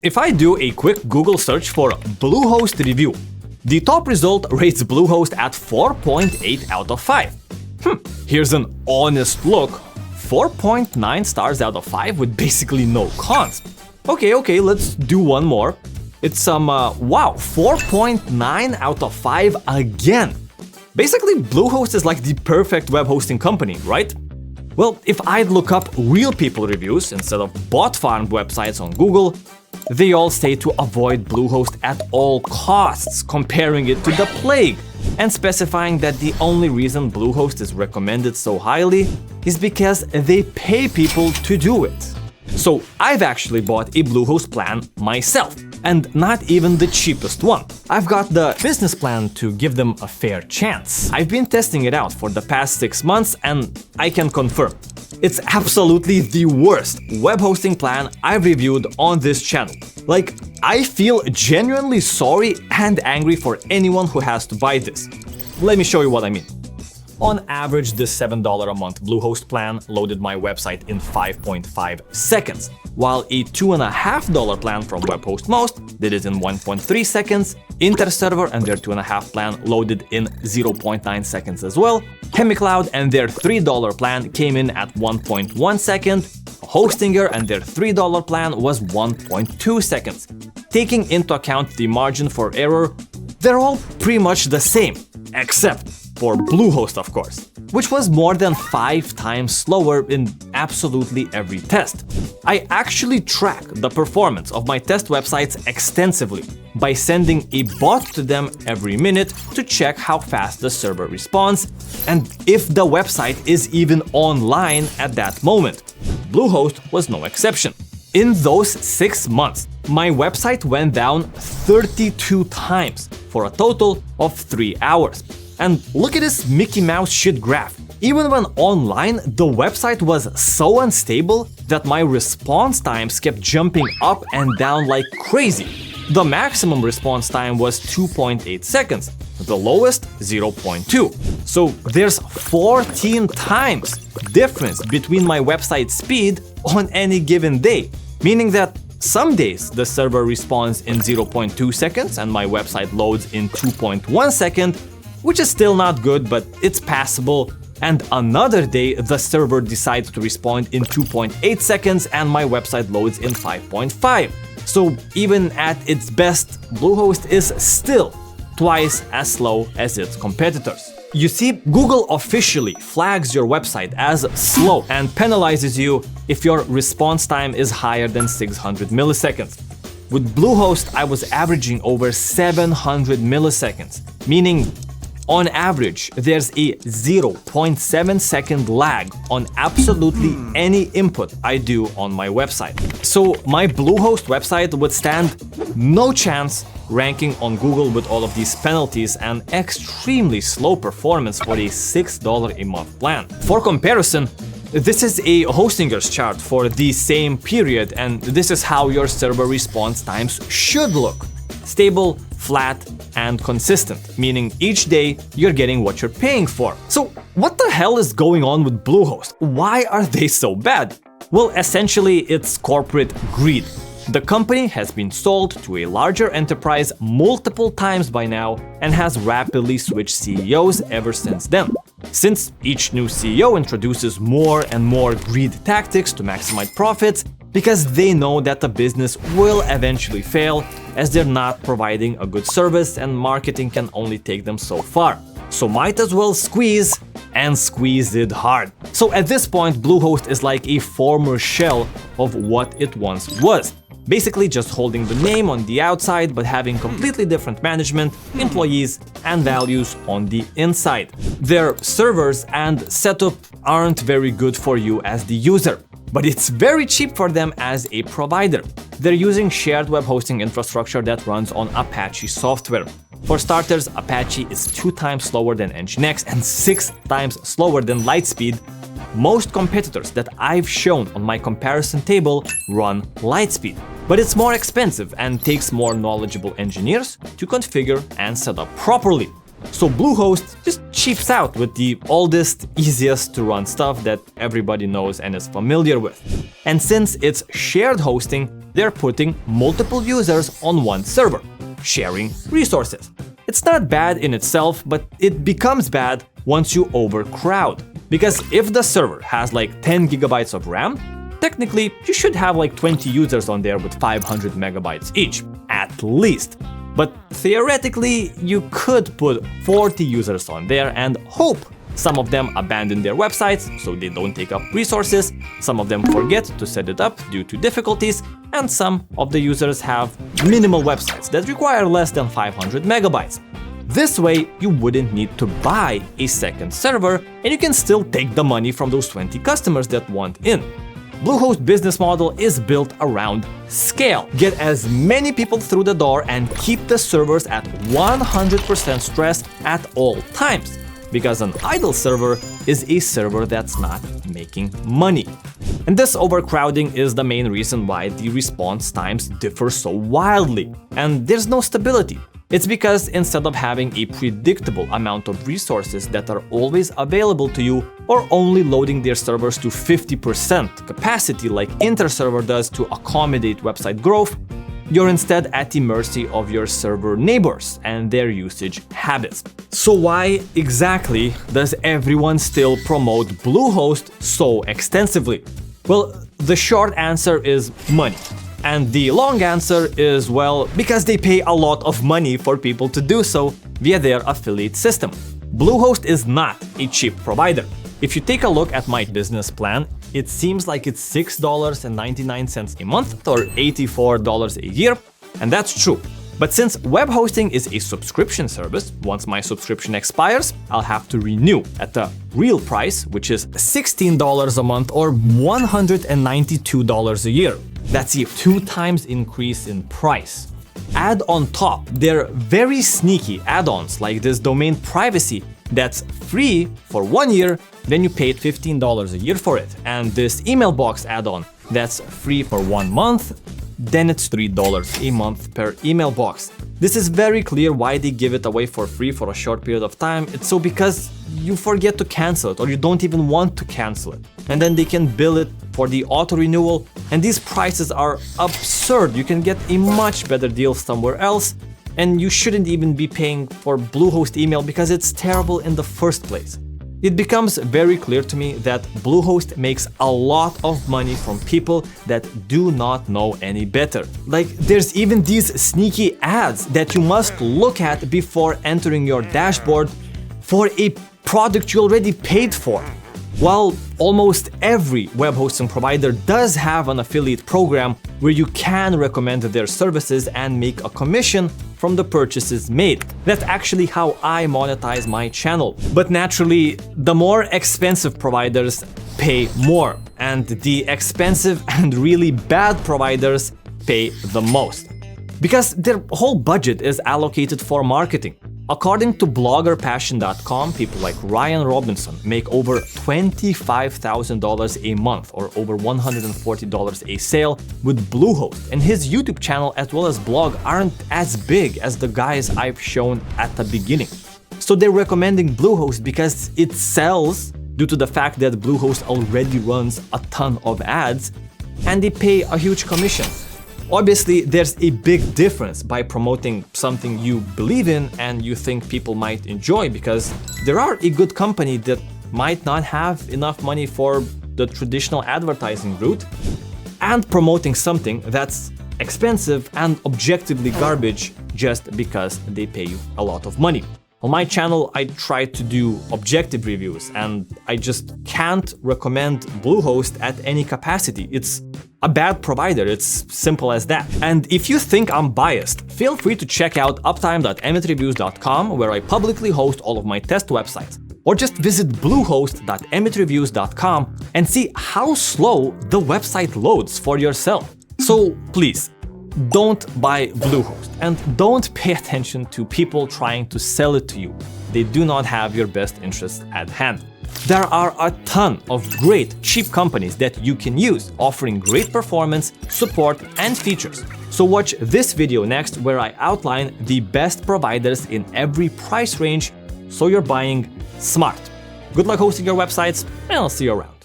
If I do a quick Google search for Bluehost review, the top result rates Bluehost at 4.8 out of 5. Here's an honest look. 4.9 stars out of 5 with basically no cons. Okay, let's do one more. It's wow, 4.9 out of 5 again. Basically, Bluehost is like the perfect web hosting company, right? Well, if I'd look up real people reviews instead of bot-farmed websites on Google, they all say to avoid Bluehost at all costs, comparing it to the plague, and specifying that the only reason Bluehost is recommended so highly is because they pay people to do it. So I've actually bought a Bluehost plan myself, and not even the cheapest one. I've got the business plan to give them a fair chance. I've been testing it out for the past 6 months, and I can confirm it's absolutely the worst web hosting plan I've reviewed on this channel. Like, I feel genuinely sorry and angry for anyone who has to buy this. Let me show you what I mean. On average, this $7 a month Bluehost plan loaded my website in 5.5 seconds, while a $2.50 plan from WebHostMost did it in 1.3 seconds, InterServer and their $2.50 plan loaded in 0.9 seconds as well, HemiCloud and their $3 plan came in at 1.1 second, Hostinger and their $3 plan was 1.2 seconds. Taking into account the margin for error, they're all pretty much the same, except for Bluehost, of course, which was more than 5 times slower in absolutely every test. I actually track the performance of my test websites extensively by sending a bot to them every minute to check how fast the server responds and if the website is even online at that moment. Bluehost was no exception. In those 6 months, my website went down 32 times for a total of 3 hours. And look at this Mickey Mouse shit graph. Even when online, the website was so unstable that my response times kept jumping up and down like crazy. The maximum response time was 2.8 seconds, the lowest 0.2. So there's 14 times difference between my website speed on any given day, meaning that some days the server responds in 0.2 seconds and my website loads in 2.1 seconds, which is still not good, but it's passable. And another day, the server decides to respond in 2.8 seconds and my website loads in 5.5. So even at its best, Bluehost is still twice as slow as its competitors. You see, Google officially flags your website as slow and penalizes you if your response time is higher than 600 milliseconds. With Bluehost, I was averaging over 700 milliseconds, meaning on average, there's a 0.7 second lag on absolutely any input I do on my website. So my Bluehost website would stand no chance ranking on Google with all of these penalties and extremely slow performance for a $6 a month plan. For comparison, this is a Hostinger's chart for the same period, and this is how your server response times should look. Stable, flat, and consistent, meaning each day you're getting what you're paying for. So what the hell is going on with Bluehost? Why are they so bad? Well, essentially it's corporate greed. The company has been sold to a larger enterprise multiple times by now and has rapidly switched CEOs ever since then. Since each new CEO introduces more and more greed tactics to maximize profits, because they know that the business will eventually fail as they're not providing a good service and marketing can only take them so far. So might as well squeeze, and squeeze it hard. So at this point, Bluehost is like a former shell of what it once was. Basically just holding the name on the outside but having completely different management, employees, and values on the inside. Their servers and setup aren't very good for you as the user, but it's very cheap for them as a provider. They're using shared web hosting infrastructure that runs on Apache software. For starters, Apache is 2 times slower than NGINX and 6 times slower than LiteSpeed. Most competitors that I've shown on my comparison table run LiteSpeed, but it's more expensive and takes more knowledgeable engineers to configure and set up properly. So Bluehost just cheaps out with the oldest, easiest to run stuff that everybody knows and is familiar with. And since it's shared hosting, they're putting multiple users on one server, sharing resources. It's not bad in itself, but it becomes bad once you overcrowd. Because if the server has like 10 gigabytes of RAM, technically you should have like 20 users on there with 500 megabytes each, at least. But theoretically, you could put 40 users on there and hope some of them abandon their websites so they don't take up resources, some of them forget to set it up due to difficulties, and some of the users have minimal websites that require less than 500 megabytes. This way, you wouldn't need to buy a second server, and you can still take the money from those 20 customers that want in. Bluehost's business model is built around scale. Get as many people through the door and keep the servers at 100% stress at all times. Because an idle server is a server that's not making money. And this overcrowding is the main reason why the response times differ so wildly, and there's no stability. It's because instead of having a predictable amount of resources that are always available to you, or only loading their servers to 50% capacity like InterServer does to accommodate website growth, you're instead at the mercy of your server neighbors and their usage habits. So why exactly does everyone still promote Bluehost so extensively? Well, the short answer is money. And the long answer is, well, because they pay a lot of money for people to do so via their affiliate system. Bluehost is not a cheap provider. If you take a look at my business plan, it seems like it's $6.99 a month or $84 a year, and that's true. But since web hosting is a subscription service, once my subscription expires, I'll have to renew at the real price, which is $16 a month or $192 a year. That's a 2 times increase in price. Add on top, they're very sneaky add-ons like this domain privacy that's free for 1 year, then you paid $15 a year for it. And this email box add-on that's free for 1 month, then it's $3 a month per email box. This is very clear why they give it away for free for a short period of time. It's so because you forget to cancel it or you don't even want to cancel it. And then they can bill it for the auto renewal. And these prices are absurd. You can get a much better deal somewhere else. And you shouldn't even be paying for Bluehost email because it's terrible in the first place. It becomes very clear to me that Bluehost makes a lot of money from people that do not know any better. Like, there's even these sneaky ads that you must look at before entering your dashboard for a product you already paid for. While almost every web hosting provider does have an affiliate program where you can recommend their services and make a commission from the purchases made. That's actually how I monetize my channel. But naturally, the more expensive providers pay more, and the expensive and really bad providers pay the most. Because their whole budget is allocated for marketing. According to bloggerpassion.com, people like Ryan Robinson make over $25,000 a month or over $140 a sale with Bluehost, and his YouTube channel as well as blog aren't as big as the guys I've shown at the beginning. So they're recommending Bluehost because it sells due to the fact that Bluehost already runs a ton of ads and they pay a huge commission. Obviously, there's a big difference by promoting something you believe in and you think people might enjoy, because there are a good company that might not have enough money for the traditional advertising route, and promoting something that's expensive and objectively garbage just because they pay you a lot of money. On my channel, I try to do objective reviews, and I just can't recommend Bluehost at any capacity. It's a bad provider, it's simple as that. And if you think I'm biased, feel free to check out uptime.Emit.Reviews.com, where I publicly host all of my test websites. Or just visit bluehost.Emit.Reviews.com and see how slow the website loads for yourself. So please, don't buy Bluehost, and don't pay attention to people trying to sell it to you. They do not have your best interests at hand. There are a ton of great, cheap companies that you can use, offering great performance, support, and features. So watch this video next, where I outline the best providers in every price range so you're buying smart. Good luck hosting your websites, and I'll see you around.